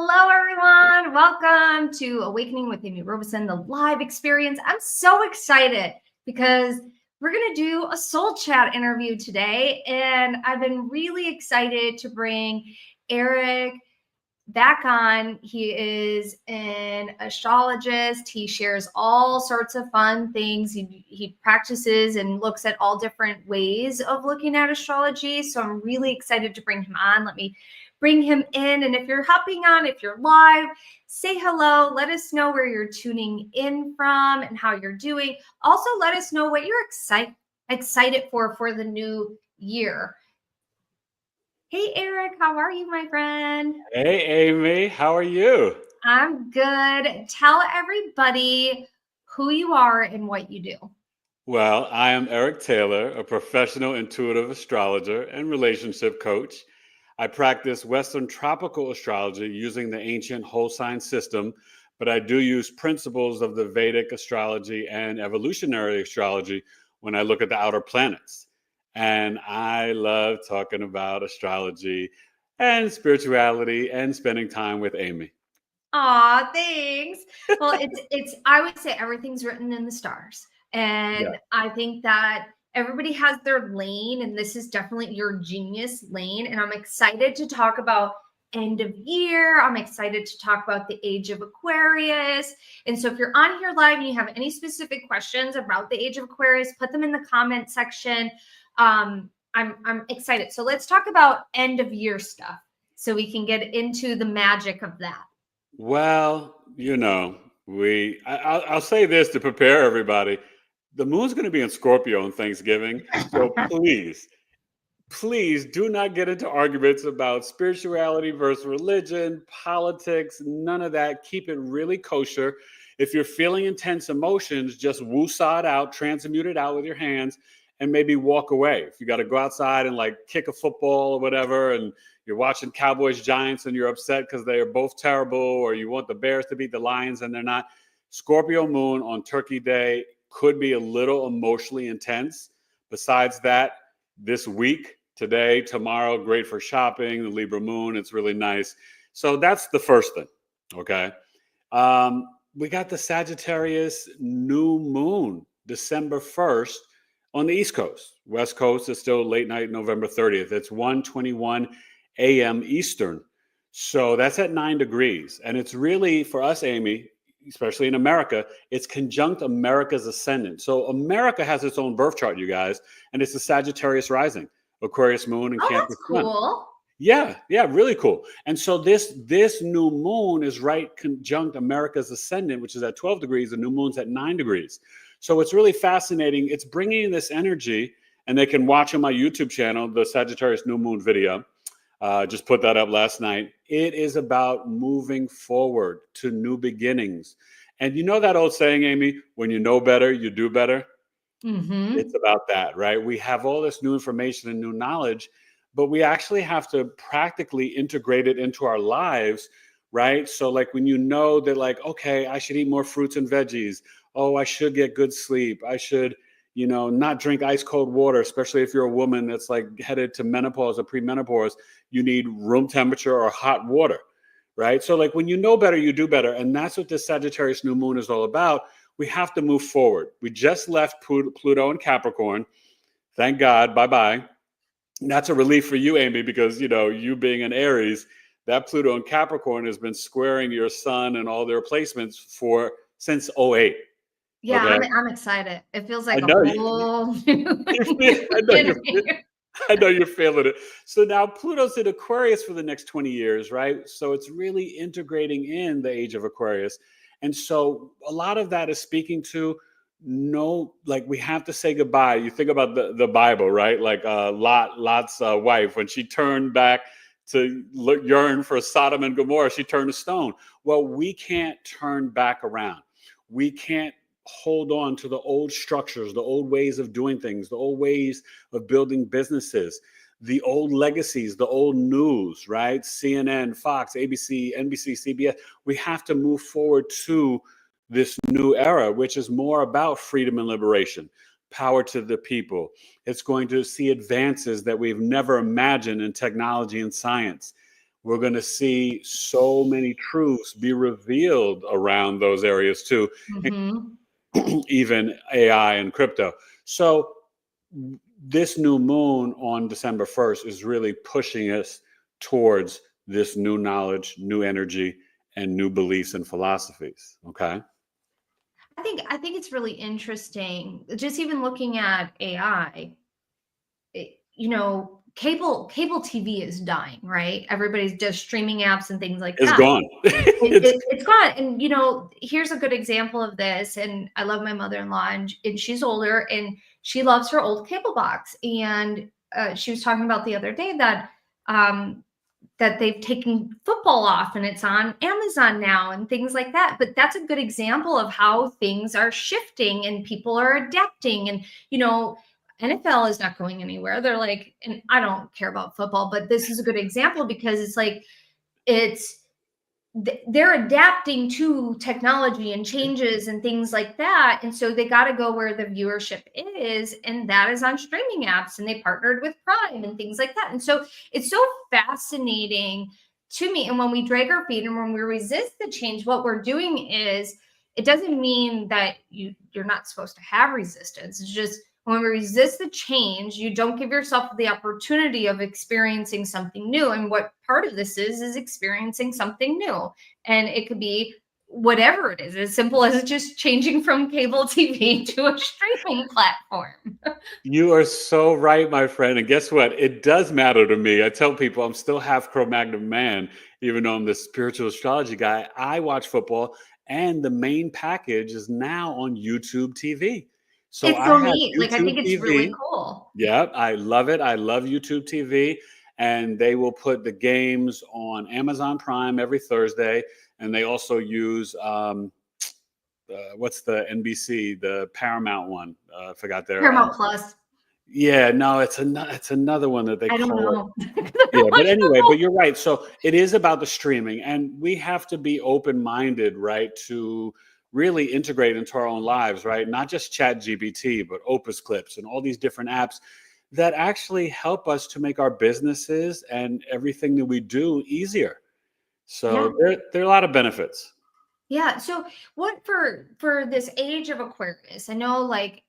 Hello, everyone. Welcome to Awakening with Amy Robeson, the live experience. I'm so excited because we're going to do a soul chat interview today. And I've been really excited to bring Eric back on. He is an astrologist. He shares all sorts of fun things. He practices and looks at all different ways of looking at astrology. So I'm really excited to bring him on. Let me bring him in. And if you're hopping on, if you're live, say hello. Let us know where you're tuning in from and how you're doing. Also, let us know what you're excited for the new year. Hey, Eric, how are you, my friend? Hey, Amy, how are you? I'm good. Tell everybody who you are and what you do. Well, I am Eric Taylor, a professional intuitive astrologer and relationship coach. I practice Western tropical astrology using the ancient whole sign system, but I do use principles of the Vedic astrology and evolutionary astrology when I look at the outer planets. And I love talking about astrology and spirituality and spending time with Amy. Aw, thanks. Well, it's I would say everything's written in the stars. And I think that everybody has their lane, and this is definitely your genius lane. And I'm excited to talk about end of year. I'm excited to talk about the age of Aquarius. And so if you're on here live and you have any specific questions about the age of Aquarius, put them in the comment section. I'm excited. So let's talk about end of year stuff so we can get into the magic of that. Well, I'll say this to prepare everybody. The moon's going to be in Scorpio on Thanksgiving. So please do not get into arguments about spirituality versus religion, politics, none of that. Keep it really kosher. If you're feeling intense emotions, just woo-saw it out, transmute it out with your hands, and maybe walk away. If you got to go outside and like kick a football or whatever, and you're watching Cowboys Giants and you're upset because they are both terrible, or you want the Bears to beat the Lions and they're not. Scorpio Moon on Turkey Day could be a little emotionally intense. Besides that, this week, today, tomorrow, great for shopping. The Libra Moon, it's really nice. So that's the first thing, okay? We got the Sagittarius new moon, December 1st on the East Coast. West Coast is still late night, November 30th. It's 1:21 a.m. Eastern. So that's at 9 degrees. And it's really, for us, Amy, especially in America, it's conjunct America's ascendant. So America has its own birth chart, you guys, and it's the Sagittarius rising, Aquarius moon and Cancer sun. Cool. Yeah, really cool. And so this new moon is right conjunct America's ascendant, which is at 12 degrees. The new moon's at 9 degrees. So it's really fascinating. It's bringing this energy, and they can watch on my YouTube channel, the Sagittarius new moon video. Just put that up last night. It is about moving forward to new beginnings. And you know that old saying, Amy, when you know better, you do better? Mm-hmm. It's about that, right? We have all this new information and new knowledge, but we actually have to practically integrate it into our lives, right? So like when you know that like, okay, I should eat more fruits and veggies. Oh, I should get good sleep. I should, not drink ice cold water, especially if you're a woman that's like headed to menopause or premenopause. You need room temperature or hot water, right? So like when you know better, you do better. And that's what this Sagittarius new moon is all about. We have to move forward. We just left Pluto and Capricorn. Thank God. Bye-bye. And that's a relief for you, Amy, because, you being an Aries, that Pluto and Capricorn has been squaring your sun and all their placements since 2008. Yeah, okay? I'm excited. It feels like I know a whole new beginning. I know you're feeling it. So now Pluto's in Aquarius for the next 20 years, right? So it's really integrating in the age of Aquarius. And so a lot of that is speaking to we have to say goodbye. You think about the Bible, right? Like Lot's wife, when she turned back to yearn for Sodom and Gomorrah, she turned to stone. Well, we can't turn back around. We can't hold on to the old structures, the old ways of doing things, the old ways of building businesses, the old legacies, the old news, right? CNN, Fox, ABC, NBC, CBS. We have to move forward to this new era, which is more about freedom and liberation, power to the people. It's going to see advances that we've never imagined in technology and science. we're going to see so many truths be revealed around those areas too, Mhm. even AI and crypto. So this new moon on December 1st is really pushing us towards this new knowledge, new energy, and new beliefs and philosophies. Okay. I think it's really interesting. Just even looking at AI, cable TV is dying, right? Everybody's just streaming apps and things like It's that. gone. It, It's it, it's gone. And here's a good example of this. And I love my mother-in-law, and she's older, and she loves her old cable box. And she was talking about the other day um, that they've taken football off and it's on Amazon now and things like that. But that's a good example of how things are shifting and people are adapting. And, NFL is not going anywhere. They're like, and I don't care about football, but this is a good example because it's like, it's, they're adapting to technology and changes and things like that. And so they got to go where the viewership is. And that is on streaming apps. And they partnered with Prime and things like that. And so it's so fascinating to me. And when we drag our feet and when we resist the change, what we're doing is, it doesn't mean that you're not supposed to have resistance. It's just, when we resist the change, you don't give yourself the opportunity of experiencing something new. And what part of this is experiencing something new. And it could be whatever it is, as simple as just changing from cable TV to a streaming platform. You are so right, my friend. And guess what? It does matter to me. I tell people I'm still half Cro-Magnon man, even though I'm the spiritual astrology guy. I watch football, and the main package is now on YouTube TV. So It's I so have neat. Like, I YouTube think it's really TV. cool. Yeah, I love it. I love YouTube TV. And they will put the games on Amazon Prime every Thursday. And they also use what's the NBC, the Paramount one? I forgot their. Paramount Plus. Yeah, no, it's another one that they I don't call it. know. Yeah, but anyway, but you're right. So it is about the streaming, and we have to be open-minded, right, to really integrate into our own lives, right? Not just Chat GPT, but Opus Clips and all these different apps that actually help us to make our businesses and everything that we do easier. Yeah. So there are a lot of benefits. Yeah. So what for this age of Aquarius, I know like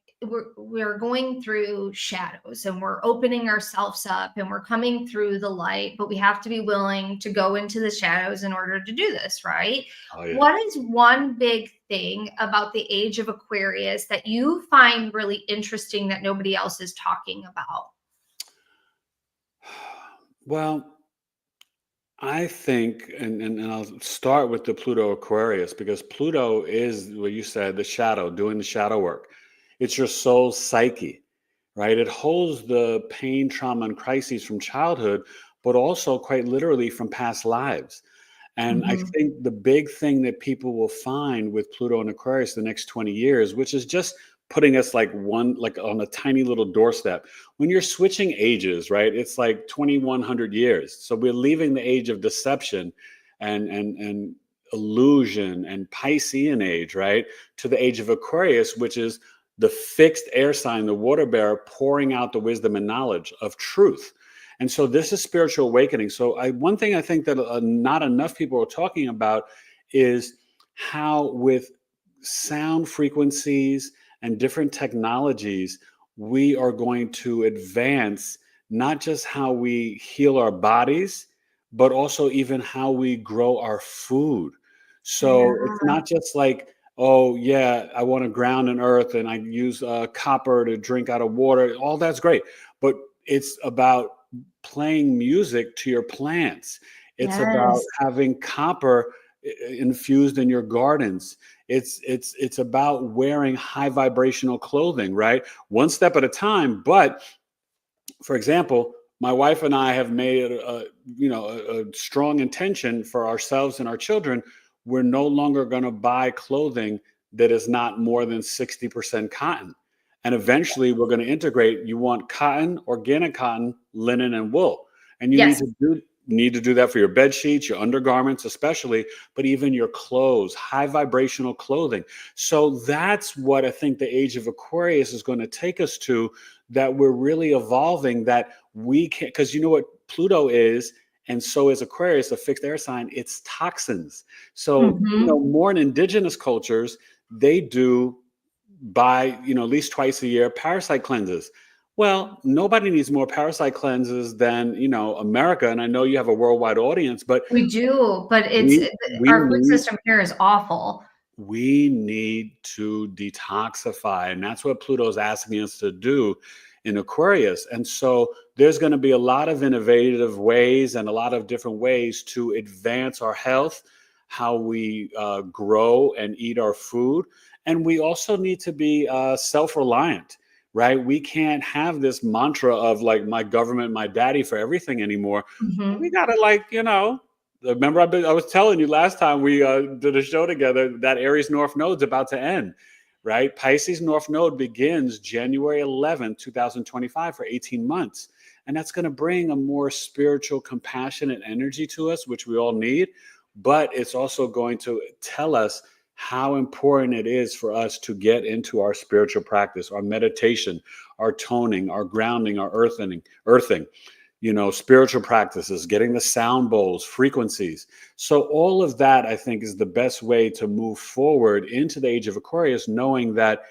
we're going through shadows and we're opening ourselves up and we're coming through the light, but we have to be willing to go into the shadows in order to do this, right? Oh yeah. What is one big thing about the age of Aquarius that you find really interesting that nobody else is talking about? Well, I think, and I'll start with the Pluto Aquarius, because Pluto is what you said, the shadow, doing the shadow work. It's your soul's psyche, right? It holds the pain, trauma, and crises from childhood, but also quite literally from past lives. And I Mhm. think the big thing that people will find with Pluto and Aquarius the next 20 years, which is just putting us like on a tiny little doorstep. When you're switching ages, right? It's like 2100 years. So we're leaving the age of deception and illusion and Piscean age, right? To the age of Aquarius, which is the fixed air sign, the water bearer pouring out the wisdom and knowledge of truth. And so this is spiritual awakening. So one thing I think that not enough people are talking about is how with sound frequencies and different technologies, we are going to advance not just how we heal our bodies, but also even how we grow our food. So Yeah. it's not just like, oh, yeah, I want to ground in earth and I use copper to drink out of water. All that's great. But it's about playing music to your plants. It's about Yes. having copper infused in your gardens. It's about wearing high vibrational clothing, right? One step at a time. But for example, my wife and I have made a strong intention for ourselves and our children. We're no longer going to buy clothing that is not more than 60% cotton. And eventually we're going to integrate. You want cotton, organic cotton, linen, and wool. And you Yes. need to do that for your bed sheets, your undergarments, especially, but even your clothes, high vibrational clothing. So that's what I think the age of Aquarius is going to take us to, that we're really evolving, that we can, because you know what Pluto is? And so is Aquarius, a fixed air sign, it's toxins. So, Mhm. more in indigenous cultures, they do by, at least twice a year, parasite cleanses. Well, nobody needs more parasite cleanses than, America. And I know you have a worldwide audience, but We do, but we we our food need system here is awful. we need to detoxify. And that's what Pluto's asking us to do in Aquarius. And so there's going to be a lot of innovative ways and a lot of different ways to advance our health, how we grow and eat our food. And we also need to be self-reliant, right? We can't have this mantra of like my government, my daddy for everything anymore. We Mhm. got to remember, I was telling you last time we did a show together that Aries North Node's about to end, right? Pisces North Node begins January 11th, 2025 for 18 months. And that's going to bring a more spiritual, compassionate energy to us, which we all need. But it's also going to tell us how important it is for us to get into our spiritual practice, our meditation, our toning, our grounding, our earthing, spiritual practices, getting the sound bowls, frequencies. So all of that, I think, is the best way to move forward into the age of Aquarius, knowing that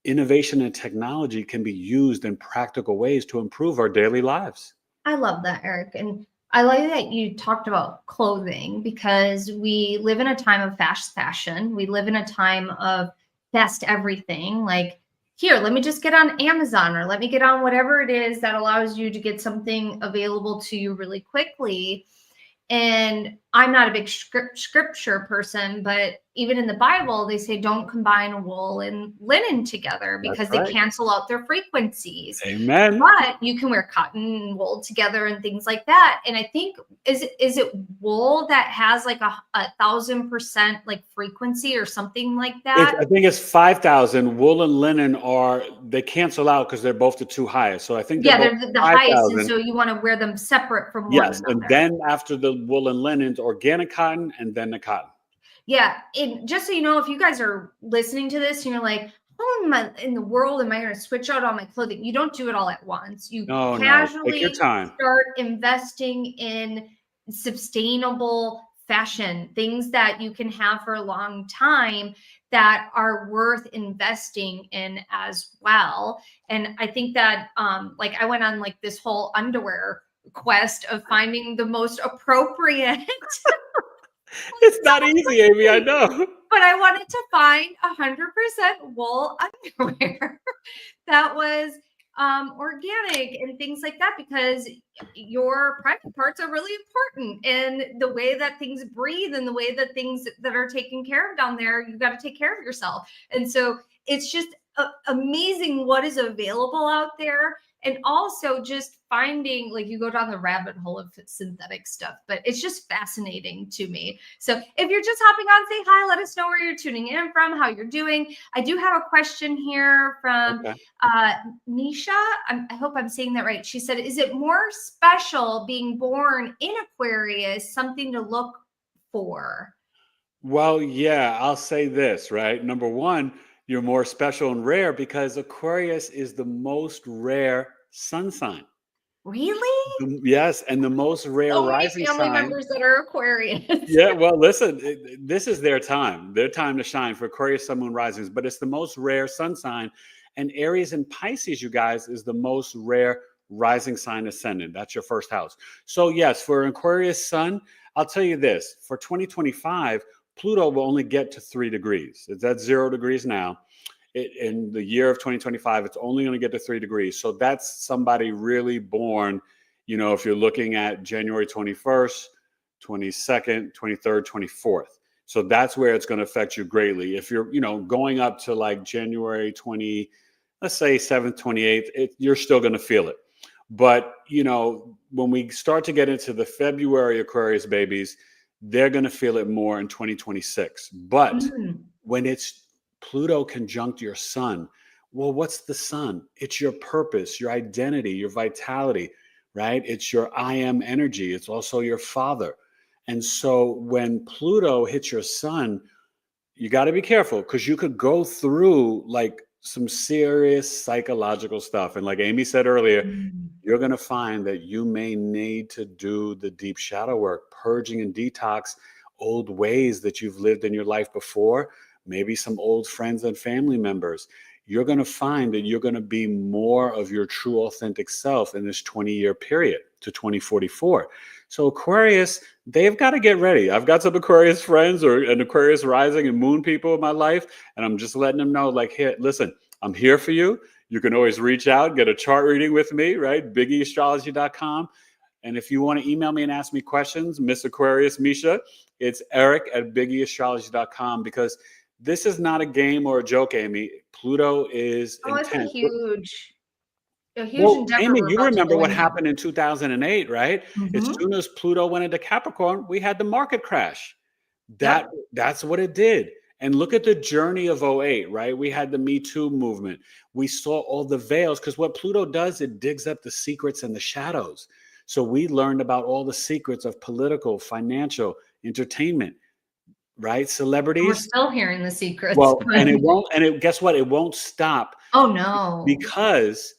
innovation and technology can be used in practical ways to improve our daily lives. I love that, Eric. And I like that you talked about clothing because we live in a time of fast fashion. We live in a time of fast everything. Like, here, let me just get on Amazon or let me get on whatever it is that allows you to get something available to you really quickly. And I'm not a big scripture person, but even in the Bible, they say don't combine wool and linen together That's because they right. cancel out their frequencies. Amen. But you can wear cotton and wool together and things like that. And I think is it wool that has like a 1,000% like frequency or something like that? I think it's 5,000. Wool and linen they cancel out because they're both the two highest. So I think they're Yeah, both they're the highest, and 5,000. so you want to wear them separate from one Yes. And another. then after the wool and linens, organic cotton, and then the cotton. Yeah, and just so you know, if you guys are listening to this and you're like, "How in the world am I going to switch out all my clothing?" You don't do it all at once. You No, no. Take your casually time. start investing in sustainable fashion, things that you can have for a long time that are worth investing in as well. And I think that like I went on like this whole underwear quest of finding the most appropriate It's not easy, Amy. I know. but I wanted to find 100% wool underwear that was organic and things like that because your private parts are really important and the way that things breathe and the way that things that are taken care of down there, you got to take care of yourself. And so it's just amazing what is available out there. And also just finding, like, you go down the rabbit hole of synthetic stuff, but it's just fascinating to me. So if you're just hopping on, say hi, let us know where you're tuning in from, how you're doing. I do have a question here from Okay. Nisha. I hope I'm saying that right. She said, is it more special being born in Aquarius, something to look for? Well, yeah, I'll say this, right? Number one, you're more special and rare because Aquarius is the most rare sun sign. Really? Yes, and the most rare So many rising family sign. members that are Aquarius. Yeah, well, listen, this is their time to shine for Aquarius, Sun, Moon, Risings, but it's the most rare sun sign. And Aries and Pisces, you guys, is the most rare rising sign ascendant. That's your first house. So, yes, for Aquarius Sun, I'll tell you this for 2025, Pluto will only get to 3 degrees. It's at 0 degrees now. In the year of 2025, it's only going to get to 3 degrees. So, that's somebody really born, if you're looking at January 21st, 22nd, 23rd, 24th. So that's where it's going to affect you greatly. If you're, going up to like January 20, let's say 7th, 28th, you're still going to feel it. But, when we start to get into the February Aquarius babies, they're going to feel it more in 2026. But Mm. when it's Pluto conjunct your sun, well, what's the sun? It's your purpose, your identity, your vitality, right? It's your I am energy. It's also your father. And so when Pluto hits your sun, you got to be careful because you could go through like some serious psychological stuff. And like Amy said earlier, Mm. you're going to find that you may need to do the deep shadow work, purging and detox old ways that you've lived in your life before, maybe some old friends and family members. You're going to find that you're going to be more of your true authentic self in this 20-year period to 2044. So Aquarius, they've got to get ready. I've got some Aquarius friends or an Aquarius rising and moon people in my life, and I'm just letting them know, like, here, listen, I'm here for you. You can always reach out, get a chart reading with me, right? BiggieAstrology.com. And if you want to email me and ask me questions, Miss Aquarius Misha, it's Eric@BiggieAstrology.com, because this is not a game or a joke, Amy. Pluto is Oh, it's a intense. huge Well, endeavor Amy, we're you about to remember go what into. happened in 2008, right? As Mhm. soon as Pluto went into Capricorn, we had the market crash. Yep. That's what it did. And look at the journey of '08, right? We had the Me Too movement. We saw all the veils, because what Pluto does, it digs up the secrets and the shadows. So we learned about all the secrets of political, financial, entertainment, right? And we're Celebrities. still hearing the secrets. Well, and it won't, and it, guess what? It won't stop, Oh no. because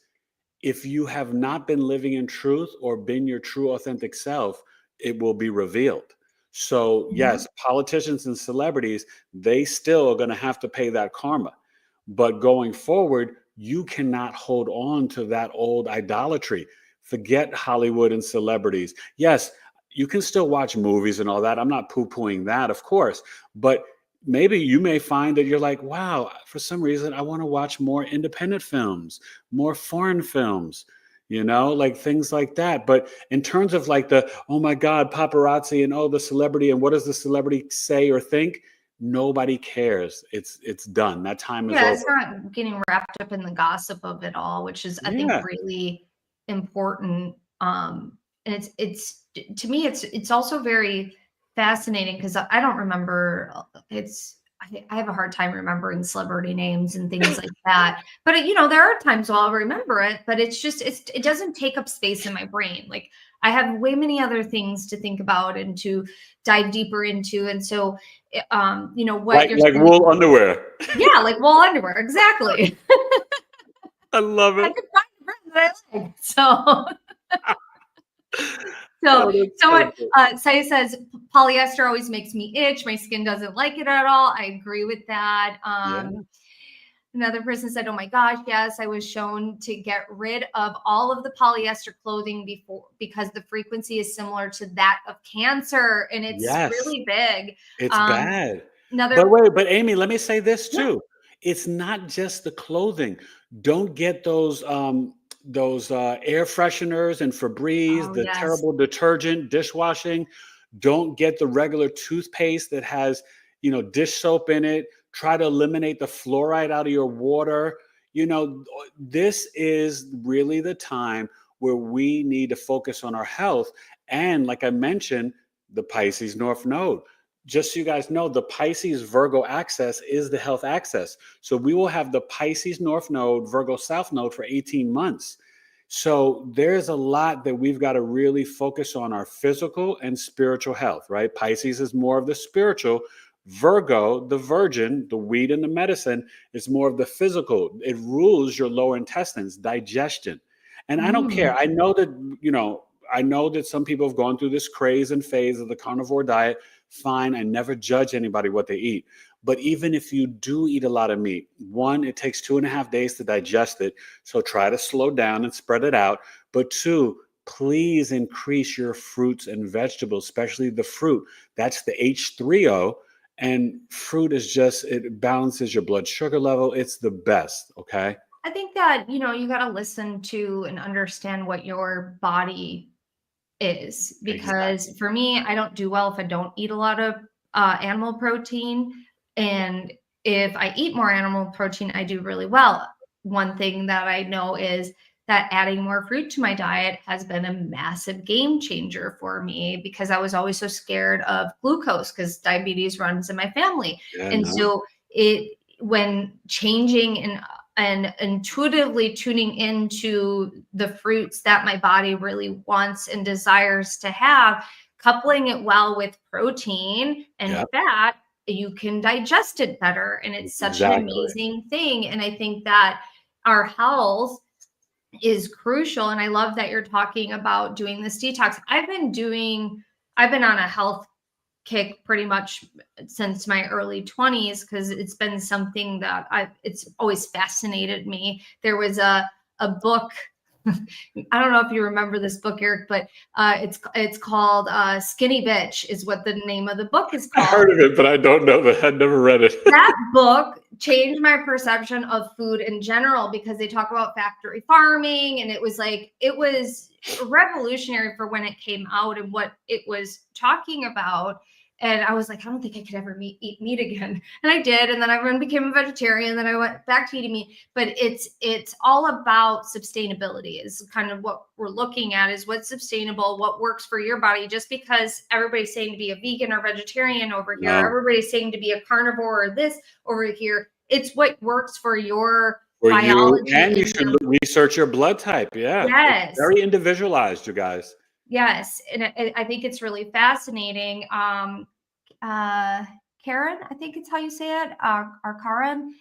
if you have not been living in truth or been your true authentic self, it will be revealed. So Mhm. yes, politicians and celebrities, they still are going to have to pay that karma. But going forward, you cannot hold on to that old idolatry. Forget Hollywood and celebrities. Yes, you can still watch movies and all that. I'm not poo-pooing that, of course. But maybe you may find that you're like, wow, for some reason, I want to watch more independent films, more foreign films, like things like that. But in terms of like the, oh my God, paparazzi and oh, the celebrity and what does the celebrity say or think? Nobody cares. It's done. That time is Yeah, over. it's not getting wrapped up in the gossip of it all, which is, I think, Yeah. really important. And it's to me, it's also very fascinating because I don't remember. I have a hard time remembering celebrity names and things like that. But there are times I'll remember it, but it doesn't take up space in my brain. Like I have way many other things to think about and to dive deeper into, and so what you're Like saying. wool underwear. Yeah, like wool underwear, exactly. I love I it. could find a brand that I like. So Oh, that's what so good. Saya says, polyester always makes me itch. My skin doesn't like it at all. I agree with that. Yeah. Another person said, oh my gosh, yes, I was shown to get rid of all of the polyester clothing before because the frequency is similar to that of Cancer, and it's Yes. really big. It's Um, bad. But another, wait, but Amy, let me say this yeah. too. It's not just the clothing. Don't get those air fresheners and Febreze, Oh, the yes. terrible detergent, dishwashing. Don't get the regular toothpaste that has, dish soap in it. Try to eliminate the fluoride out of your water. This is really the time where we need to focus on our health. And like I mentioned, the Pisces North Node. Just so you guys know, the Pisces Virgo axis is the health axis. So we will have the Pisces North Node, Virgo South Node for 18 months. So there's a lot that we've got to really focus on our physical and spiritual health, right? Pisces is more of the spiritual. Virgo, the virgin, the weed and the medicine, is more of the physical. It rules your lower intestines, digestion. And I don't care. Mm. I know that some people have gone through this craze and phase of the carnivore diet. Fine. I never judge anybody what they eat. But even if you do eat a lot of meat, one, it takes 2.5 days to digest it. So try to slow down and spread it out. But two, please increase your fruits and vegetables, especially the fruit. That's the H3O. And fruit is it balances your blood sugar level. It's the best. Okay. I think that, you got to listen to and understand what your body is, Exactly. because for me, I don't do well if I don't eat a lot of animal protein. And if I eat more animal protein, I do really well. One thing that I know is that adding more fruit to my diet has been a massive game changer for me, because I was always so scared of glucose because diabetes runs in my family. Yeah, And no. so when changing and intuitively tuning into the fruits that my body really wants and desires to have, coupling it well with protein and Yeah. fat, you can digest it better. And it's such an Exactly. amazing thing. And I think that our health is crucial. And I love that you're talking about doing this detox. I've been on a health kick pretty much since my early 20s, because it's been something that it's always fascinated me. There was a book, I don't know if you remember this book, Eric, but it's called Skinny Bitch is what the name of the book is I called. heard of it, but I don't know that. I'd never read it. That book changed my perception of food in general, because they talk about factory farming, and it was revolutionary for when it came out and what it was talking about. And I was like, I don't think I could ever eat meat again. And I did. And then I became a vegetarian. And then I went back to eating meat. But it's all about sustainability is kind of what we're looking at, is what's sustainable, what works for your body. Just because everybody's saying to be a vegan or vegetarian over here, everybody's saying to be a carnivore or this over here, it's what works for your biology. And you should research your blood type. Yeah. Yes. It's very individualized, you guys. Yes. And I think it's really fascinating. Karen, I think it's how you say it, or Karen.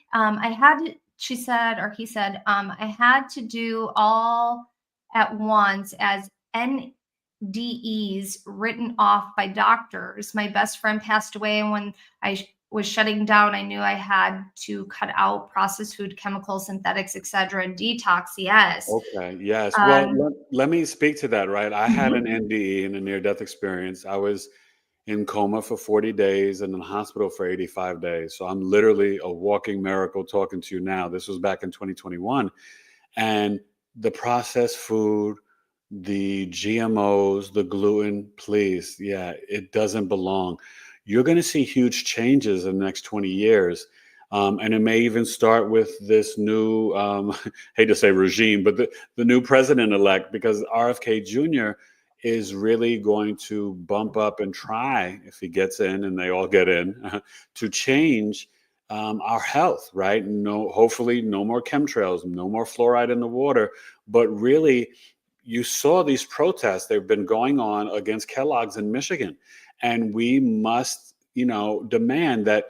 She said, or he said, I had to do all at once as NDEs written off by doctors. My best friend passed away, and when I was shutting down, I knew I had to cut out processed food, chemicals, synthetics, etc., and detox. Yes. Okay. Yes. Well, let me speak to that. Right. I had an NDE in a near-death experience. I was in coma for 40 days and in the hospital for 85 days. So I'm literally a walking miracle talking to you now. This was back in 2021. And the processed food, the GMOs, the gluten, please, yeah, it doesn't belong. You're going to see huge changes in the next 20 years. And it may even start with this new, hate to say regime, but the new president-elect, because RFK Jr. is really going to bump up and try, if he gets in and they all get in, to change our health, right? Hopefully no more chemtrails, no more fluoride in the water, but really you saw these protests. They've been going on against Kellogg's in Michigan. And we must, demand that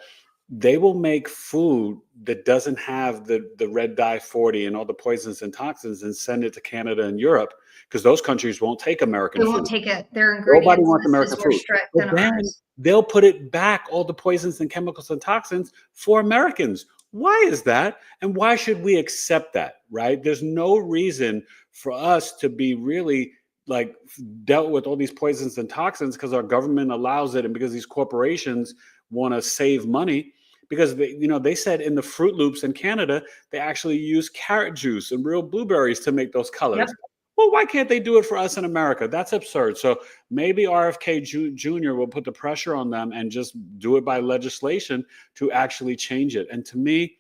they will make food that doesn't have the red dye 40 and all the poisons and toxins and send it to Canada and Europe, because those countries won't take American food. They won't take it. Their ingredients. Nobody wants American food. But then they'll put it back, all the poisons and chemicals and toxins, for Americans. Why is that? And why should we accept that, right? There's no reason for us to be really dealt with all these poisons and toxins because our government allows it and because these corporations want to save money. Because they said in the Fruit Loops in Canada, they actually use carrot juice and real blueberries to make those colors. Yep. Well, why can't they do it for us in America? That's absurd. So maybe RFK Jr. will put the pressure on them and just do it by legislation to actually change it. And to me,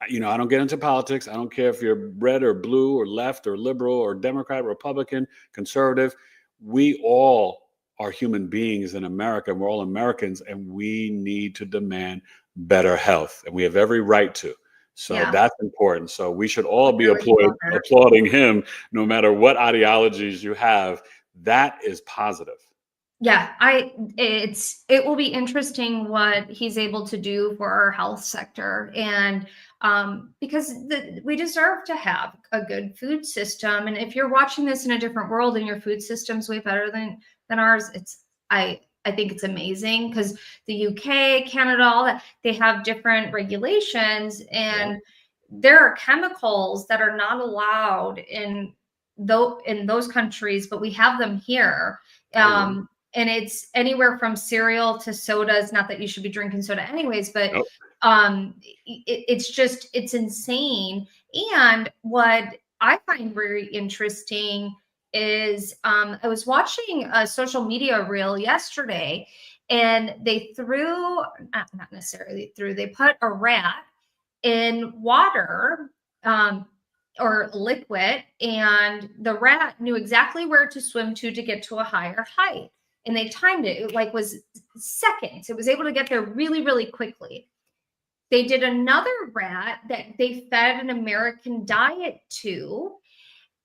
I don't get into politics. I don't care if you're red or blue or left or liberal or Democrat, Republican, conservative. We all are human beings in America, and we're all Americans, and we need to demand better health, and we have every right to. So that's important. So we should all be applauding him, no matter what ideologies you have. That is positive. Yeah, it will be interesting what he's able to do for our health sector, and because we deserve to have a good food system. And if you're watching this in a different world and your food system's way better than ours, I think it's amazing, because the UK, Canada, all that, they have different regulations, and there are chemicals that are not allowed in those countries, but we have them here. And it's anywhere from cereal to sodas. Not that you should be drinking soda anyways, but it's insane. And what I find very interesting is I was watching a social media reel yesterday, and they not necessarily they put a rat in water or liquid, and the rat knew exactly where to swim to get to a higher height. And they timed it. It was seconds. It was able to get there really, really quickly. They did another rat that they fed an American diet to,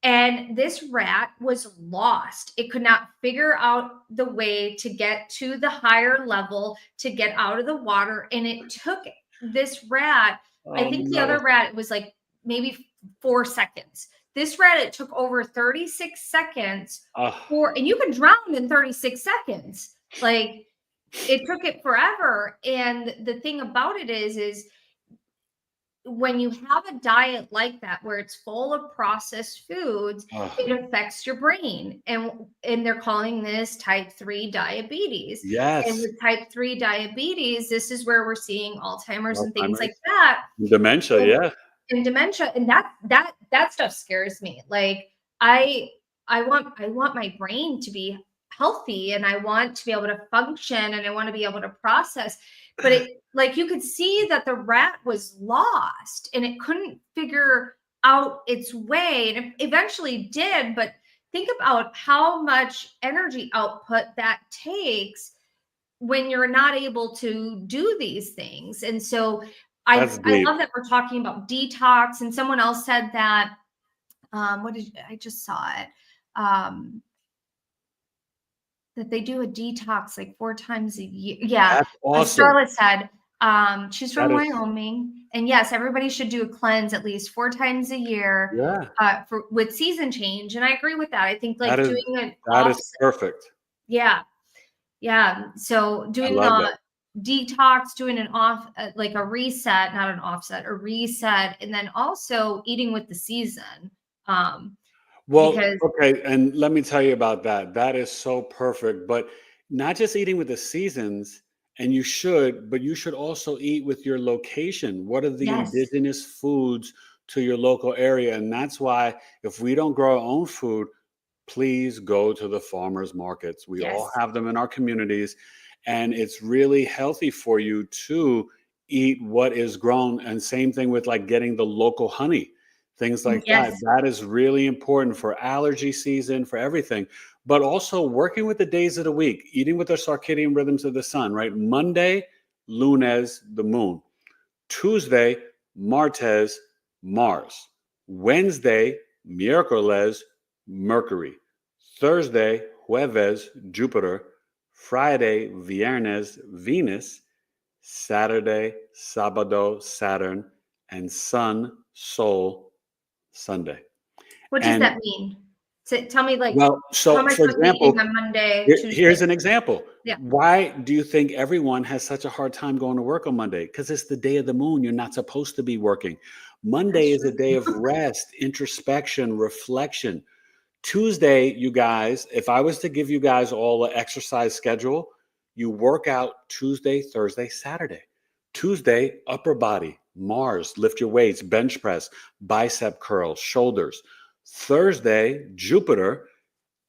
And this rat was lost. It could not figure out the way to get to the higher level, to get out of the water. And it took this rat, I Oh think the no. other rat, it was like maybe 4 seconds. This rat, it took over 36 seconds and you can drown in 36 seconds. Like, it took it forever. And the thing about it is when you have a diet like that where it's full of processed foods, it affects your brain. And they're calling this type 3 diabetes. And Yes. with type 3 diabetes, this is where we're seeing Alzheimer's and things like Alzheimer's. that. Dementia, yeah. And dementia, and that stuff scares me. Like, I want my brain to be healthy, and I want to be able to function, and I want to be able to process. But it, like, you could see that the rat was lost and it couldn't figure out its way, and it eventually did. But think about how much energy output that takes when you're not able to do these things. And so That's I deep. love that we're talking about detox. And someone else said that, I just saw it, that they do a detox like 4 times a year. Yeah. That's awesome. Charlotte said, she's from That is, Wyoming, and yes, everybody should do a cleanse at least 4 times a year, yeah. with season change. And I agree with that. I think like That is doing an that is offset. perfect. Yeah. Yeah. So I doing love a that. detox, doing an like a reset, not an offset, a reset, and then also eating with the season. Well, Because okay, and let me tell you about that. That is so perfect, but not just eating with the seasons, and but you should also eat with your location. What are the yes, indigenous foods to your local area? And that's why if we don't grow our own food, please go to the farmers markets. We all yes, have them in our communities, and it's really healthy for you to eat what is grown. And same thing with like getting the local honey, things like that. yes, That is really important for allergy season, for everything. But also working with the days of the week, eating with the circadian rhythms of the sun, right? Monday, lunes, the moon. Tuesday, martes, Mars. Wednesday, miércoles, Mercury. Thursday, jueves, Jupiter. Friday, viernes, Venus. Saturday, sábado, Saturn. And Sun, Sol, Sunday. what does And that mean? So tell me, like, well, how so am I for supposed to be eating example, on Monday, here's Tuesday? an example. Yeah. Why do you think everyone has such a hard time going to work on Monday? Because it's the day of the moon. You're not supposed to be working. That's Monday is a day of true. rest, introspection, reflection. Tuesday, you guys, if I was to give you guys all an exercise schedule, you work out Tuesday, Thursday, Saturday. Tuesday, upper body, Mars, lift your weights, bench press, bicep curls, shoulders. Thursday, Jupiter,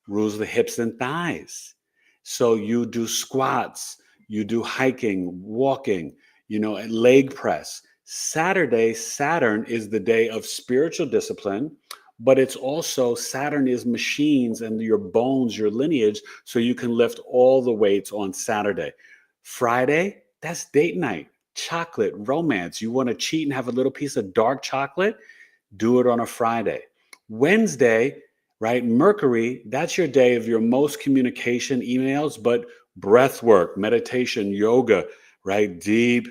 rules the hips and thighs. So you do squats, you do hiking, walking, and leg press. Saturday, Saturn is the day of spiritual discipline, but it's also Saturn is machines and your bones, your lineage, so you can lift all the weights on Saturday. Friday, that's date night, chocolate, romance. You want to cheat and have a little piece of dark chocolate? Do it on a Friday. Wednesday, right? Mercury, that's your day of your most communication emails, but breath work, meditation, yoga, right? Deep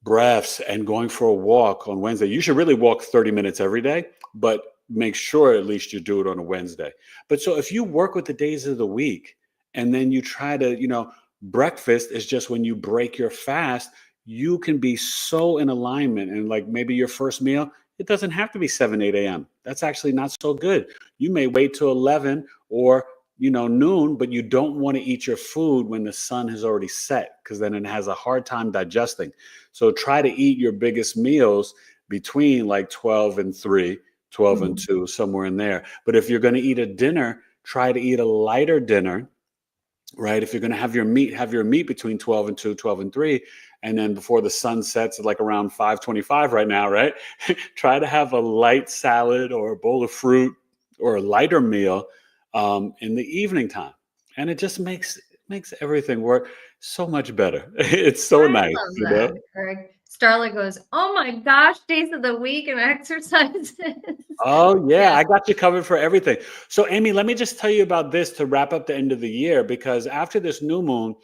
breaths and going for a walk on Wednesday. You should really walk 30 minutes every day, but make sure at least you do it on a Wednesday. But so if you work with the days of the week and then you try to, breakfast is just when you break your fast, you can be so in alignment. And like maybe your first meal, it doesn't have to be 7, 8 a.m. That's actually not so good. You may wait till 11 or noon, but you don't want to eat your food when the sun has already set because then it has a hard time digesting. So try to eat your biggest meals between like 12 and 3, 12 and Mhm. 2, somewhere in there. But if you're going to eat a dinner, try to eat a lighter dinner, right? If you're going to have your meat between 12 and 2, 12 and 3, and then before the sun sets at like around 5:25 right now, right? Try to have a light salad or a bowl of fruit or a lighter meal in the evening time. And it just makes everything work so much better. It's so I nice, love that, Craig. Starla goes, oh my gosh, days of the week and exercises. Oh, yeah, Yeah. I got you covered for everything. So, Amy, let me just tell you about this to wrap up the end of the year, because after this new moon,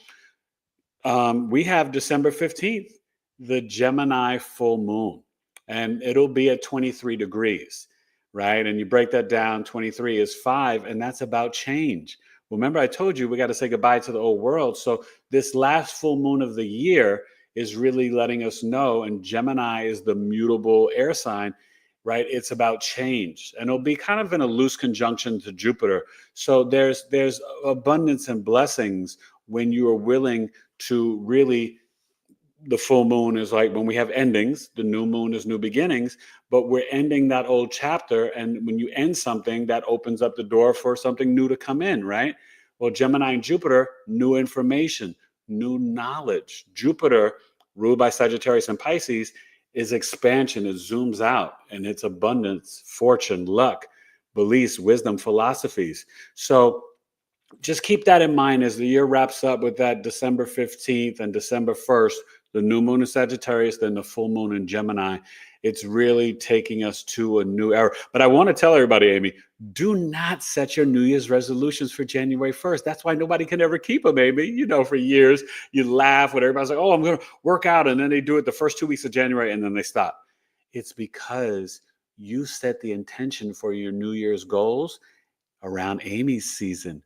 we have December 15th, the Gemini full moon, and it'll be at 23 degrees, right? And you break that down, 23 is 5, and that's about change. Remember, I told you we got to say goodbye to the old world. So, this last full moon of the year is really letting us know, and Gemini is the mutable air sign, right? It's about change, and it'll be kind of in a loose conjunction to Jupiter. So there's abundance and blessings when you are willing to really, the full moon is like when we have endings, the new moon is new beginnings, but we're ending that old chapter. And when you end something, that opens up the door for something new to come in, right? Well, Gemini and Jupiter, new information, new knowledge. Jupiter, ruled by Sagittarius and Pisces, is expansion. It zooms out, and it's abundance, fortune, luck, beliefs, wisdom, philosophies. So just keep that in mind as the year wraps up with that December 15th and December 1st, the new moon in Sagittarius, then the full moon in Gemini. It's really taking us to a new era. But I want to tell everybody, Amy, do not set your New Year's resolutions for January 1st. That's why nobody can ever keep them, Amy. You know, for years, you laugh when everybody's like, oh, I'm going to work out. And then they do it the first 2 weeks of January and then they stop. It's because you set the intention for your New Year's goals around Amy's season.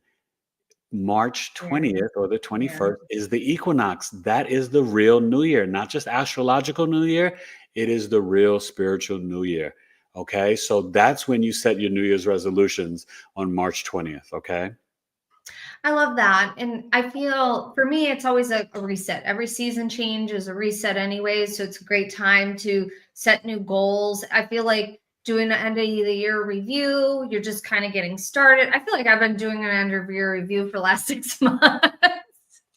March 20th or the 21st is the equinox. That is the real new year, not just astrological new year. It is the real spiritual new year. Okay. So that's when you set your New Year's resolutions on March 20th. Okay. I love that. And I feel for me, it's always a reset. Every season change is a reset anyway. So it's a great time to set new goals. I feel like doing an end of the year review, you're just kind of getting started. I feel like I've been doing an end of year review for the last 6 months.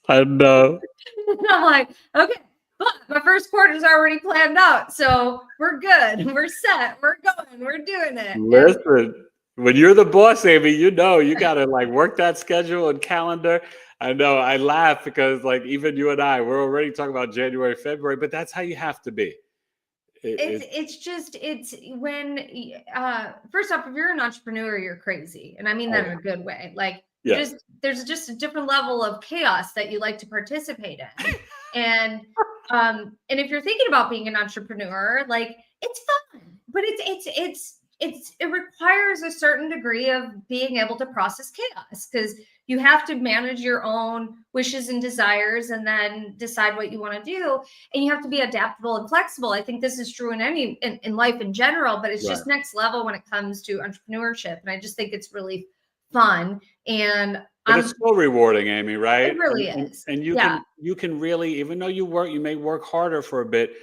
I know. And I'm like, okay, but my first quarter is already planned out. So we're good. We're set. We're going. We're doing it. Listen, when you're the boss, Amy, you know you got to like work that schedule and calendar. I know I laugh because like even you and I, we're already talking about January, February, but that's how you have to be. It's when first off, if you're an entrepreneur, you're crazy, and I mean that in a good way. Like there's just a different level of chaos that you like to participate in, and if you're thinking about being an entrepreneur, like it's fun, but it requires a certain degree of being able to process chaos, because you have to manage your own wishes and desires and then decide what you want to do. And you have to be adaptable and flexible. I think this is true in life in general, but it's just next level when it comes to entrepreneurship. And I just think it's really fun. And but it's so rewarding, Amy, right? It really is. And you can really, even though you may work harder for a bit,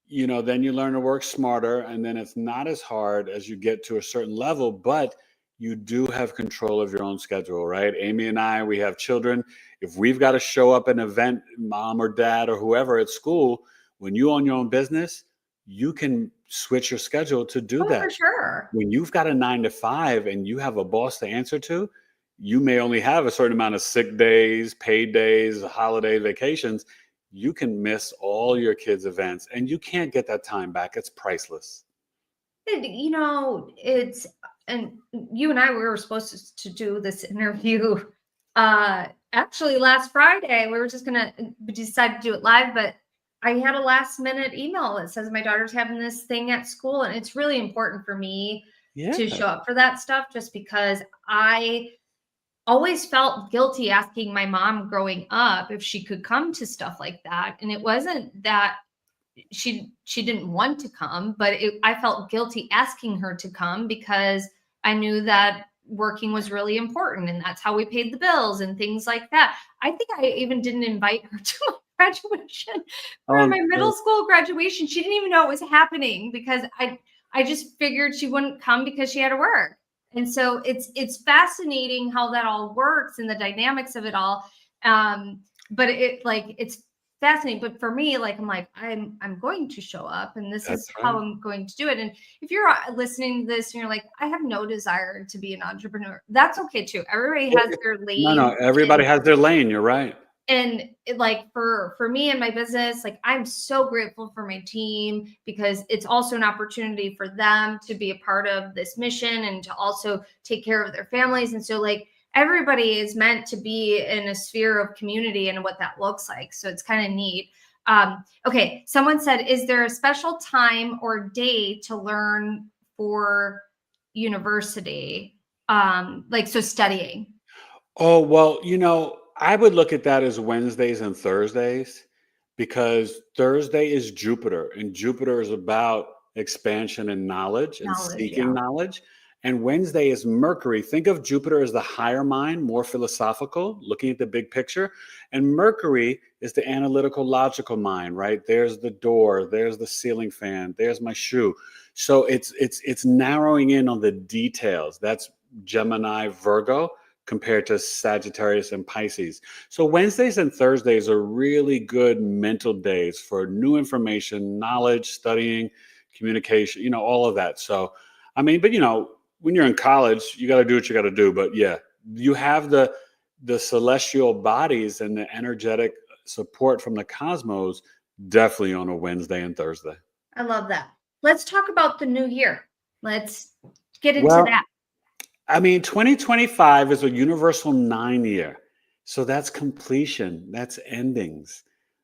you know, then you learn to work smarter, and then it's not as hard as you get to a certain level, but you do have control of your own schedule, right? Amy and I, we have children. If we've got to show up an event, mom or dad or whoever at school, when you own your own business, you can switch your schedule to do that. For sure. When you've got a 9 to 5 and you have a boss to answer to, you may only have a certain amount of sick days, paid days, holiday vacations. You can miss all your kids' events and you can't get that time back. It's priceless. You know, and you and I, we were supposed to do this interview actually last Friday. We were just gonna decide to do it live, but I had a last minute email that says my daughter's having this thing at school, and it's really important for me to show up for that stuff, just because I always felt guilty asking my mom growing up if she could come to stuff like that. And it wasn't that she didn't want to come, but I felt guilty asking her to come because I knew that working was really important, and that's how we paid the bills and things like that. I think I even didn't invite her to my graduation. For my middle school graduation, she didn't even know it was happening because I just figured she wouldn't come because she had to work. And so it's fascinating how that all works and the dynamics of it all. But it's fascinating. But for me, like, I'm going to show up, and this is how I'm going to do it. And if you're listening to this and you're like, I have no desire to be an entrepreneur, that's okay too. Everybody has their lane. No, everybody has their lane. You're right. And like for me and my business, like I'm so grateful for my team, because it's also an opportunity for them to be a part of this mission and to also take care of their families. And so like everybody is meant to be in a sphere of community and what that looks like. So it's kind of neat. Okay, someone said, is there a special time or day to learn for university? Like, so studying. Oh, well, I would look at that as Wednesdays and Thursdays because Thursday is Jupiter, and Jupiter is about expansion and knowledge and Knowledge, seeking yeah. knowledge. And Wednesday is Mercury. Think of Jupiter as the higher mind, more philosophical, looking at the big picture. And Mercury is the analytical, logical mind, right? There's the door, there's the ceiling fan, there's my shoe. So it's narrowing in on the details. That's Gemini, Virgo compared to Sagittarius and Pisces. So Wednesdays and Thursdays are really good mental days for new information, knowledge, studying, communication, all of that. So, I mean, but when you're in college, you got to do what you got to do. But yeah, you have the celestial bodies and the energetic support from the cosmos definitely on a Wednesday and Thursday. I love that. Let's talk about the new year. Let's get into Well, that. I mean, 2025 is a universal 9 year. So that's completion, that's endings.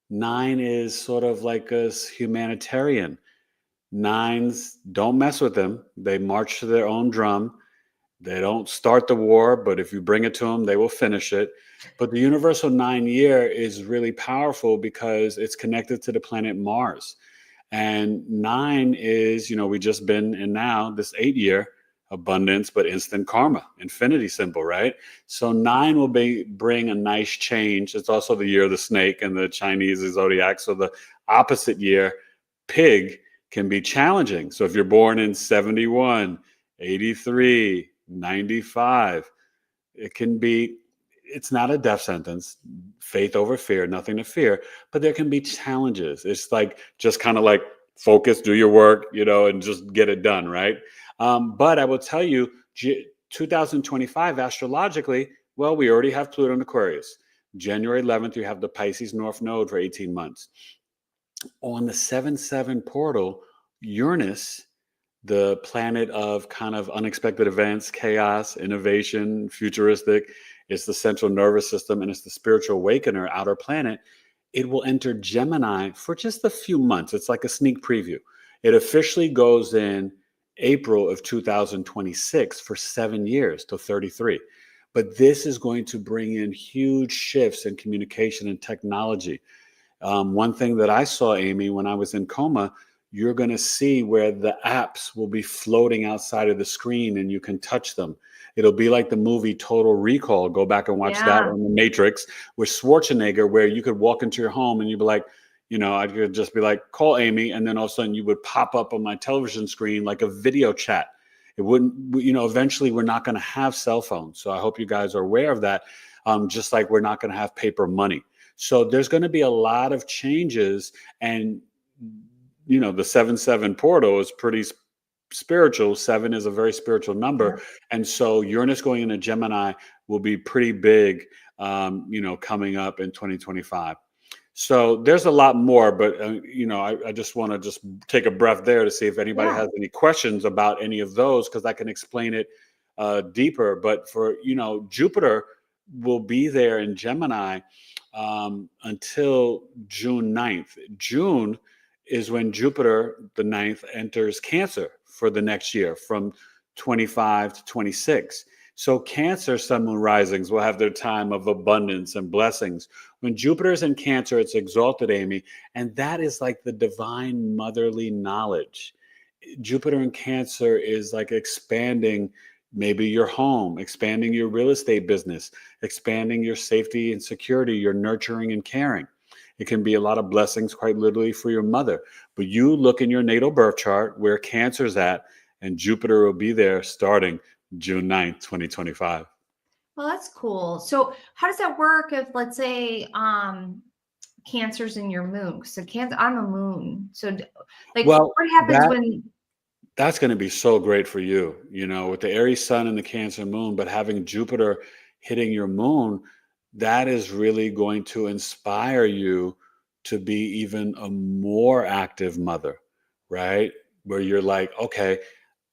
9 is sort of like a humanitarian. Nines, don't mess with them. They march to their own drum. They don't start the war, but if you bring it to them, they will finish it. But the universal 9 year is really powerful because it's connected to the planet Mars. And 9 is, we just been in now this 8 year abundance, but instant karma, infinity symbol, right? So 9 will bring a nice change. It's also the year of the snake and the Chinese zodiac. So the opposite year, pig, can be challenging. So if you're born in 71, 83, 95, it's not a death sentence, faith over fear, nothing to fear, but there can be challenges. It's like, just kind of like focus, do your work, and just get it done, right? But I will tell you, 2025 astrologically, well, we already have Pluto in Aquarius. January 11th, you have the Pisces North Node for 18 months. On the 7-7 portal, Uranus, the planet of kind of unexpected events, chaos, innovation, futuristic, it's the central nervous system, and it's the spiritual awakener, outer planet. It will enter Gemini for just a few months. It's like a sneak preview. It officially goes in April of 2026 for 7 years till 33. But this is going to bring in huge shifts in communication and technology. One thing that I saw, Amy, when I was in coma, you're going to see where the apps will be floating outside of the screen and you can touch them. It'll be like the movie Total Recall. Go back and watch that, Yeah. on the Matrix with Schwarzenegger, where you could walk into your home and you'd be like, I could just be like, call Amy. And then all of a sudden you would pop up on my television screen like a video chat. It wouldn't, eventually we're not going to have cell phones. So I hope you guys are aware of that. Just like we're not going to have paper money. So there's going to be a lot of changes, and the 7-7 portal is pretty spiritual. 7 is a very spiritual number, and so Uranus going into Gemini will be pretty big, coming up in 2025. So there's a lot more, but I just want to just take a breath there to see if anybody has any questions about any of those, because I can explain it deeper. But for Jupiter will be there in Gemini until June 9th. June is when Jupiter, the 9th, enters Cancer for the next year from 25 to 26. So Cancer sun moon risings will have their time of abundance and blessings. When Jupiter is in Cancer, it's exalted, Amy, and that is like the divine motherly knowledge. Jupiter in Cancer is like expanding maybe your home, expanding your real estate business, expanding your safety and security, your nurturing and caring. It can be a lot of blessings, quite literally, for your mother. But you look in your natal birth chart where Cancer's at, and Jupiter will be there starting June 9th, 2025. Well, that's cool. So how does that work if, let's say, Cancer's in your moon? So Cancer, I'm a moon. So like, Well, what happens when... That's going to be so great for you, with the Aries sun and the Cancer moon, but having Jupiter hitting your moon, that is really going to inspire you to be even a more active mother, right? Where you're like, okay,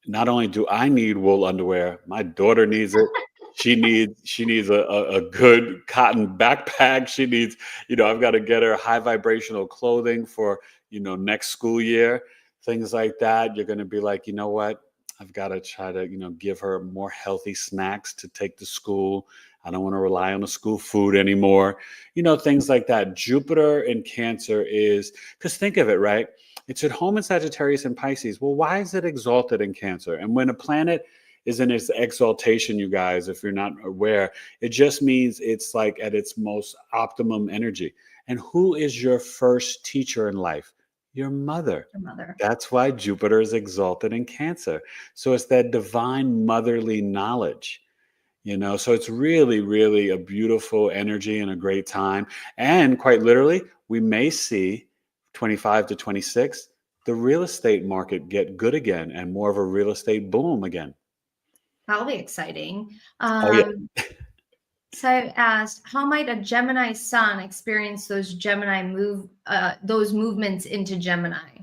not only do I need wool underwear, my daughter needs it. She needs a good cotton backpack. She needs, I've got to get her high vibrational clothing for, next school year, things like that. You're going to be like, you know what? I've got to try to, give her more healthy snacks to take to school. I don't want to rely on the school food anymore. Things like that. Jupiter in Cancer is, because think of it, right? It's at home in Sagittarius and Pisces. Well, why is it exalted in Cancer? And when a planet is in its exaltation, you guys, if you're not aware, it just means it's like at its most optimum energy. And who is your first teacher in life? Your mother. Your mother. That's why Jupiter is exalted in Cancer. So it's that divine motherly knowledge. So it's really, really a beautiful energy and a great time. And quite literally, we may see 25 to 26, the real estate market get good again and more of a real estate boom again. That'll be exciting. Oh, yeah. So I asked, how might a Gemini sun experience those those movements into Gemini?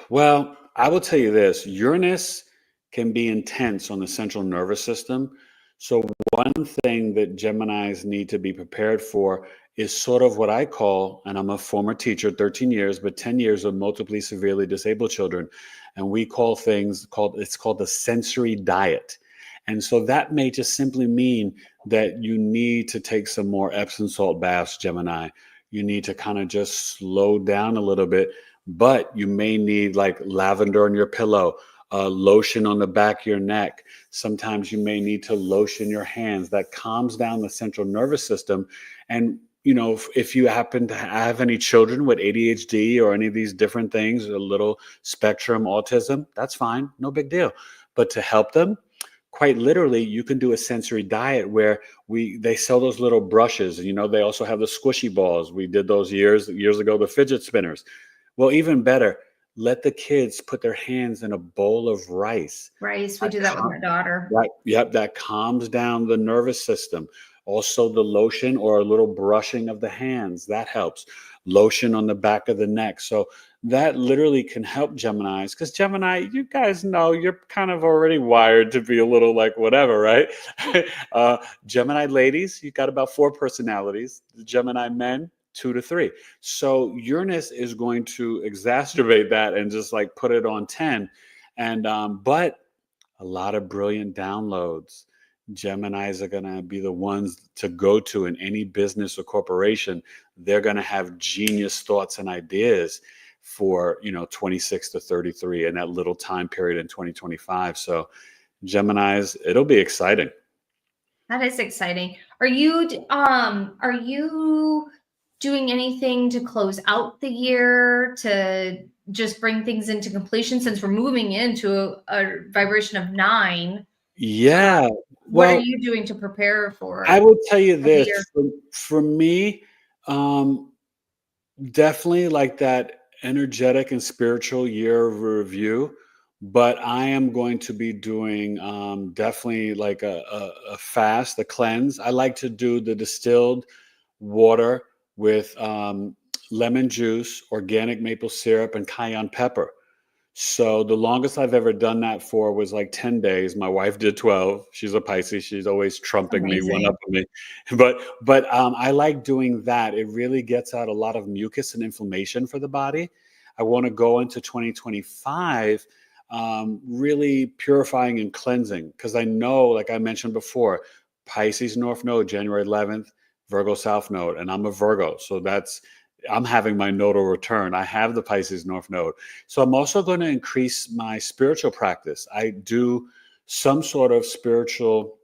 Well, I will tell you this, Uranus can be intense on the central nervous system. So one thing that Geminis need to be prepared for is sort of what I call, and I'm a former teacher, 13 years, but 10 years of multiply severely disabled children. And we call it's called the sensory diet. And so that may just simply mean that you need to take some more Epsom salt baths, Gemini. You need to kind of just slow down a little bit, but you may need like lavender on your pillow, lotion on the back of your neck. Sometimes you may need to lotion your hands. That calms down the central nervous system. And if you happen to have any children with ADHD or any of these different things, a little spectrum autism, that's fine, no big deal. But to help them, quite literally, you can do a sensory diet where they sell those little brushes. They also have the squishy balls. We did those years ago, the fidget spinners. Well, even better, let the kids put their hands in a bowl of rice. Rice, we do that with my daughter. Right. Yep. That calms down the nervous system. Also, the lotion or a little brushing of the hands, that helps. Lotion on the back of the neck. So that literally can help Geminis, because Gemini, you guys know you're kind of already wired to be a little like whatever, right? Gemini ladies, you got about 4 personalities. The Gemini men, 2 to 3. So Uranus is going to exacerbate that and just like put it on 10. And but a lot of brilliant downloads. Geminis are going to be the ones to go to in any business or corporation. They're going to have genius thoughts and ideas for 26 to 33 and that little time period in 2025. So Geminis, it'll be exciting. That is exciting. Are you doing anything to close out the year, to just bring things into completion, since we're moving into a vibration of 9? Yeah. What are Well, you doing to prepare for I will tell you the this, year? for me, definitely like that energetic and spiritual year of review, but I am going to be doing definitely like a fast, a cleanse. I like to do the distilled water with lemon juice, organic maple syrup, and cayenne pepper. So the longest I've ever done that for was like 10 days. My wife did 12. She's a Pisces. She's always trumping me, one Amazing. up on me. But I like doing that. It really gets out a lot of mucus and inflammation for the body. I want to go into 2025 really purifying and cleansing, because I know, like I mentioned before, Pisces North Node, January 11th, Virgo South Node, and I'm a Virgo. So I'm having my nodal return. I have the Pisces North Node. So I'm also going to increase my spiritual practice. I do some sort of spiritual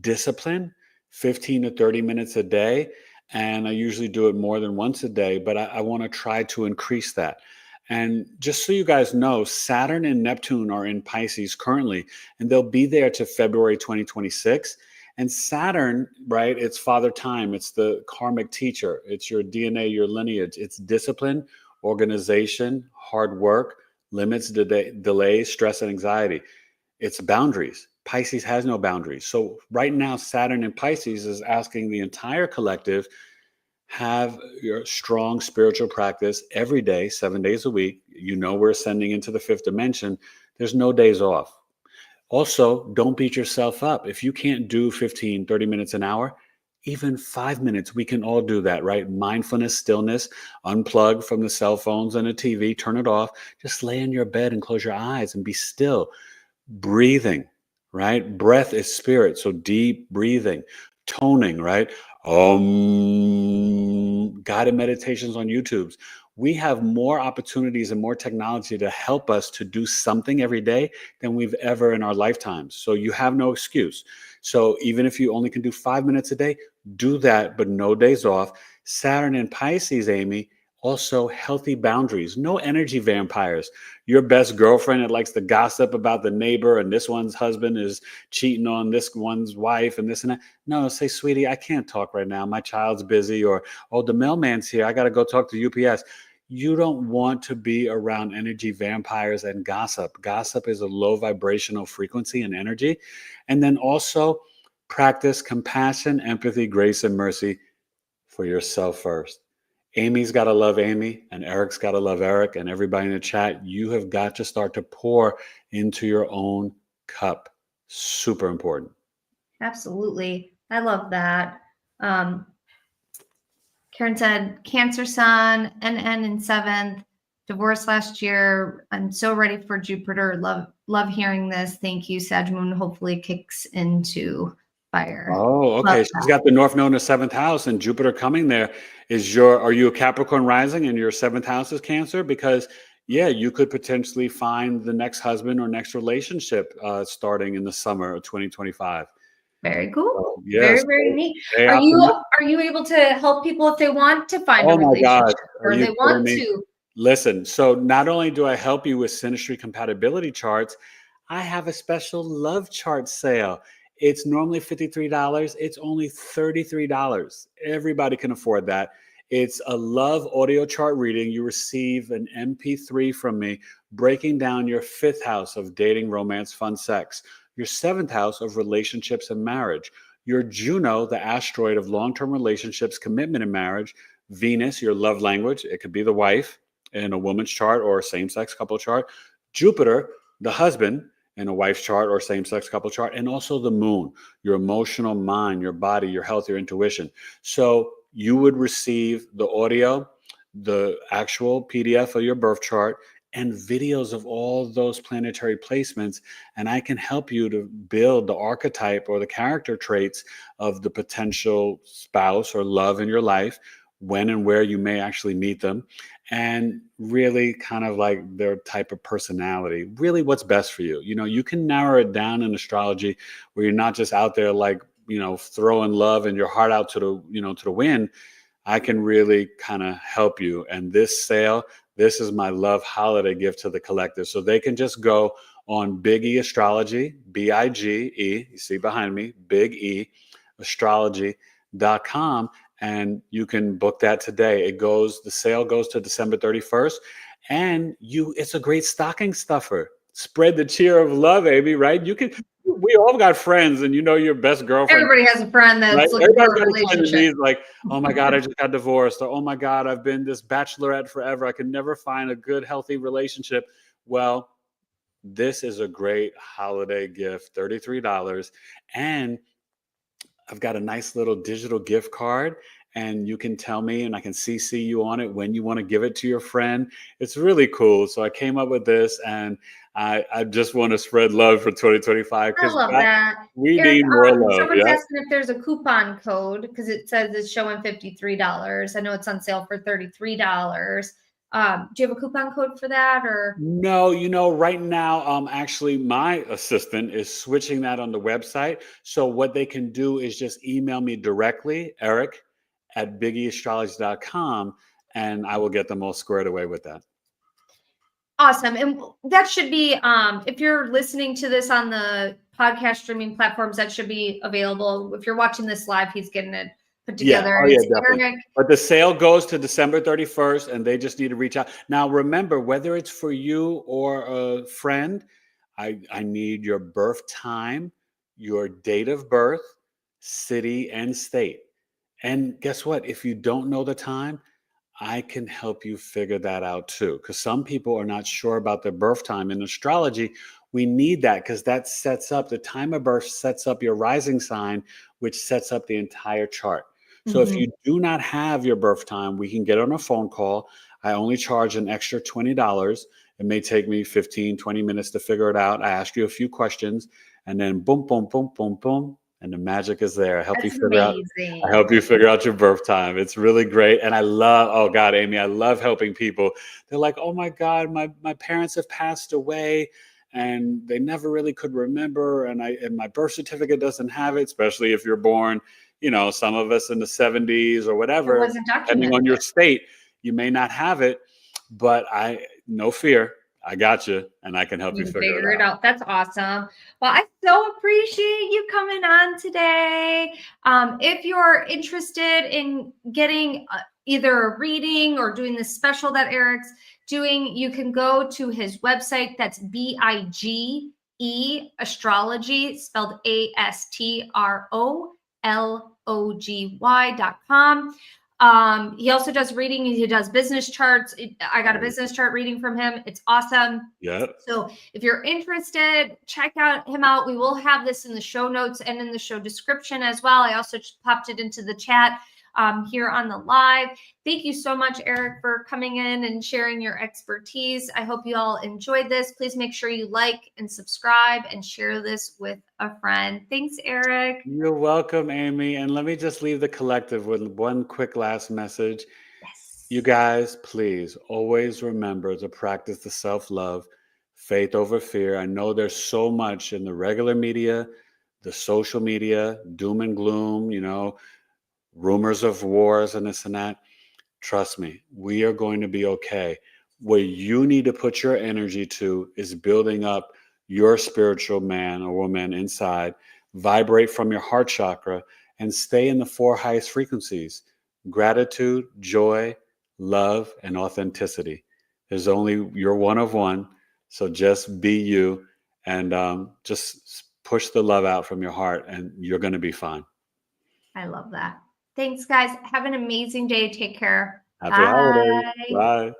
discipline, 15 to 30 minutes a day. And I usually do it more than once a day, but I want to try to increase that. And just so you guys know, Saturn and Neptune are in Pisces currently, and they'll be there to February 2026. And Saturn, right, it's father time. It's the karmic teacher. It's your DNA, your lineage. It's discipline, organization, hard work, limits, delays, stress, and anxiety. It's boundaries. Pisces has no boundaries. So right now, Saturn in Pisces is asking the entire collective, have your strong spiritual practice every day, 7 days a week. You know, we're ascending into the fifth dimension. There's no days off. Also, don't beat yourself up. If you can't do 15, 30 minutes an hour, even 5 minutes, we can all do that, right? Mindfulness, stillness, unplug from the cell phones and the TV, turn it off. Just lay in your bed and close your eyes and be still. Breathing, right? Breath is spirit. So deep breathing, toning, right? Guided meditations on YouTube. We have more opportunities and more technology to help us to do something every day than we've ever in our lifetimes. So you have no excuse. So even if you only can do 5 minutes a day, do that, but no days off. Saturn in Pisces, Amy, also healthy boundaries. No energy vampires. Your best girlfriend that likes to gossip about the neighbor and this one's husband is cheating on this one's wife and this and that. No, say, sweetie, I can't talk right now. My child's busy. Or, oh, the mailman's here. I got to go talk to UPS. You don't want to be around energy vampires and gossip. Gossip is a low vibrational frequency and energy. And then also practice compassion, empathy, grace, and mercy for yourself first. Amy's got to love Amy, and Eric's got to love Eric, and everybody in the chat. You have got to start to pour into your own cup. Super important. Absolutely. I love that. Karen said, Cancer Sun, NN in 7th, divorced last year. I'm so ready for Jupiter. Love hearing this. Thank you. Sag Moon hopefully kicks into fire. Oh, okay. She's got the North Node in the 7th house and Jupiter coming there. Are you a Capricorn rising and your 7th house is Cancer? Because yeah, you could potentially find the next husband or next relationship starting in the summer of 2025. Very cool. So, yes. Very neat. Are you able to help people if they want to find a relationship or they want to? Listen, so not only do I help you with synastry compatibility charts, I have a special love chart sale. It's normally $53. It's only $33. Everybody can afford that. It's a love audio chart reading. You receive an MP3 from me breaking down your 5th house of dating, romance, fun, sex, your 7th house of relationships and marriage, your Juno, the asteroid of long-term relationships, commitment, and marriage, Venus, your love language. It could be the wife in a woman's chart or a same-sex couple chart, Jupiter, the husband, in a wife's chart or same-sex couple chart, and also the moon, your emotional mind, your body, your health, your intuition. So you would receive the audio, the actual PDF of your birth chart, and videos of all those planetary placements. And I can help you to build the archetype or the character traits of the potential spouse or love in your life, when and where you may actually meet them, and really kind of like their type of personality, really what's best for you. You know, you can narrow it down in astrology where you're not just out there like, throwing love and your heart out to the wind. I can really kind of help you. And this sale, this is my love holiday gift to the collective. So they can just go on Big E Astrology, BIGE, you see behind me, Big E Astrology.com. And you can book that today. The sale goes to December 31st. And it's a great stocking stuffer. Spread the cheer of love, Amy, right? We all got friends, and your best girlfriend. Everybody has a friend that's right? looking for a relationship. Like, oh my God, I just got divorced. Or, oh my God, I've been this bachelorette forever. I can never find a good, healthy relationship. Well, this is a great holiday gift, $33. And I've got a nice little digital gift card, and you can tell me and I can CC you on it when you want to give it to your friend. It's really cool. So I came up with this, and I just want to spread love for 2025. I love that. We need more love. Someone's asking if there's a coupon code because it says it's showing $53. I know it's on sale for $33. Do you have a coupon code for that, or? No, right now, actually my assistant is switching that on the website. So what they can do is just email me directly, eric@biggieastrology.com, and I will get them all squared away with that. Awesome. And that should be, if you're listening to this on the podcast streaming platforms, that should be available. If you're watching this live, he's getting it put together. Yeah, definitely. But the sale goes to December 31st, and they just need to reach out. Now, remember, whether it's for you or a friend, I need your birth time, your date of birth, city, and state. And guess what? If you don't know the time, I can help you figure that out too. Because some people are not sure about their birth time. In astrology, we need that because that sets up the time of birth, sets up your rising sign, which sets up the entire chart. So if Mhm. you do not have your birth time, we can get on a phone call. I only charge an extra $20. It may take me 15, 20 minutes to figure it out. I ask you a few questions and then boom, boom, boom, boom, boom. And the magic is there. That's I amazing. help you figure out your birth time. It's really great. And I love, oh God, Amy, I love helping people. They're like, oh my God, my parents have passed away and they never really could remember. And my birth certificate doesn't have it, especially if you're born, some of us in the 70s or It whatever, wasn't depending on documented. your state, you may not have it, but no fear. I got you and I can help You you can figure it figure it out. out. That's awesome. Well, I so appreciate you coming on today. If you're interested in getting either a reading or doing the special that Eric's doing, you can go to his website. That's BIGE Astrology, spelled astrology.com. He also does reading. He does business charts. I got a business chart reading from him. It's awesome. Yeah. So if you're interested, check him out. We will have this in the show notes and in the show description as well. I also just popped it into the chat here on the live. Thank you so much, Eric, for coming in and sharing your expertise. I hope you all enjoyed this. Please make sure you like and subscribe and share this with a friend. Thanks, Eric. You're welcome, Amy. And let me just leave the collective with one quick last message. Yes. You guys, please always remember to practice the self-love, faith over fear. I know there's so much in the regular media, the social media, doom and gloom, rumors of wars and this and that. Trust me, we are going to be okay. Where you need to put your energy to is building up your spiritual man or woman inside, vibrate from your heart chakra, and stay in the 4 highest frequencies: gratitude, joy, love, and authenticity. You're one of one. So just be you and just push the love out from your heart and you're going to be fine. I love that. Thanks, guys. Have an amazing day. Take care. Happy holidays. Bye. Bye.